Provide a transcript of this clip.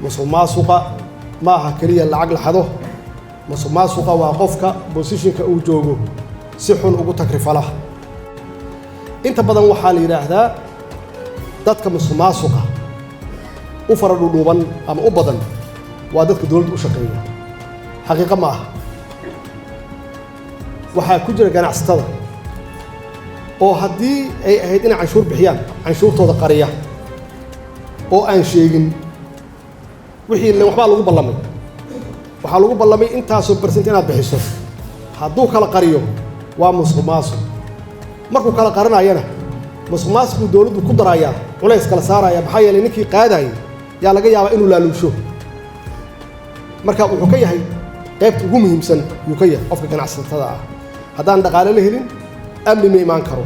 musuqmaasuqa ma aha kaliya lacag la xado musuqmaasuqa waa qofka positionka uu joogo si xun ugu takrifala inta badan waxaa la yiraahdaa dadka musuqmaasuqa u faradhuuban ama u badan waa dadka dawladda u shaqeeya xaqiiqo ma aha waxaa ku jira ganacsatada oo haddii ay ahayd inay canshuur bixiyaan canshuurtooda qariya oo aan sheegin wixii waxbaa lagu ballamay waxaa lagu ballamay intaasoo percent inaad bixiso hadduu kala qariyo waa musuqmaasuq markuu kala qarinayana musuqmaasuqu dawladdu ku darayaa culays kala saaraya maxaa yeelay ninkii qaadayay yaa laga yaabaa inuu laaluusho marka wuxuu ka yahay qaybta ugu muhiimsan yuu ka yahay qofka ganacsatada ah haddaan dhaqaale la helin amni ma imaan karo